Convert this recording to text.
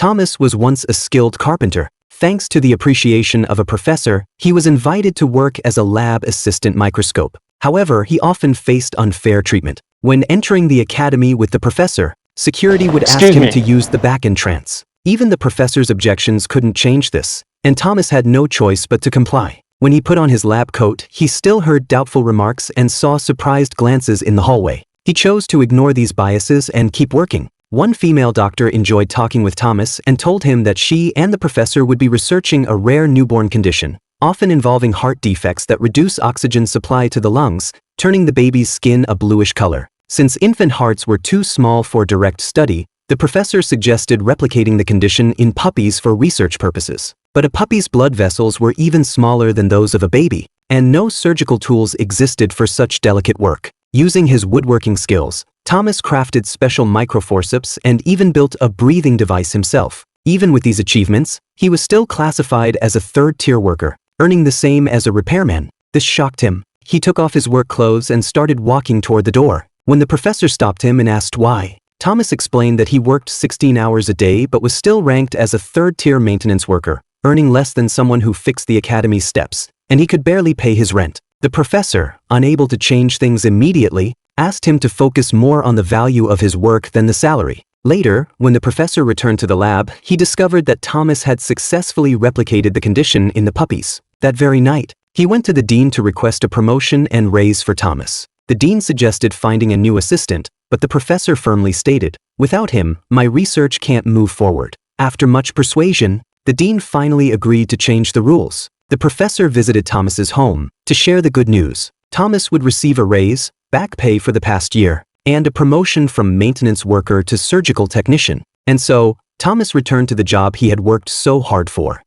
Thomas was once a skilled carpenter. Thanks to the appreciation of a professor, he was invited to work as a lab assistant microscope. However, he often faced unfair treatment. When entering the academy with the professor, security would ask him to use the back entrance. Even the professor's objections couldn't change this, and Thomas had no choice but to comply. When he put on his lab coat, he still heard doubtful remarks and saw surprised glances in the hallway. He chose to ignore these biases and keep working. One female doctor enjoyed talking with Thomas and told him that she and the professor would be researching a rare newborn condition, often involving heart defects that reduce oxygen supply to the lungs, turning the baby's skin a bluish color. Since infant hearts were too small for direct study, the professor suggested replicating the condition in puppies for research purposes. But a puppy's blood vessels were even smaller than those of a baby, and no surgical tools existed for such delicate work. Using his woodworking skills, Thomas crafted special microforceps and even built a breathing device himself. Even with these achievements, he was still classified as a third-tier worker, earning the same as a repairman. This shocked him. He took off his work clothes and started walking toward the door. When the professor stopped him and asked why, Thomas explained that he worked 16 hours a day but was still ranked as a third-tier maintenance worker, earning less than someone who fixed the academy's steps, and he could barely pay his rent. The professor, unable to change things immediately, asked him to focus more on the value of his work than the salary. Later, when the professor returned to the lab, he discovered that Thomas had successfully replicated the condition in the puppies. That very night, he went to the dean to request a promotion and raise for Thomas. The dean suggested finding a new assistant, but the professor firmly stated, "Without him, my research can't move forward." After much persuasion, the dean finally agreed to change the rules. The professor visited Thomas's home to share the good news. Thomas would receive a raise, back pay for the past year, and a promotion from maintenance worker to surgical technician. And so, Thomas returned to the job he had worked so hard for.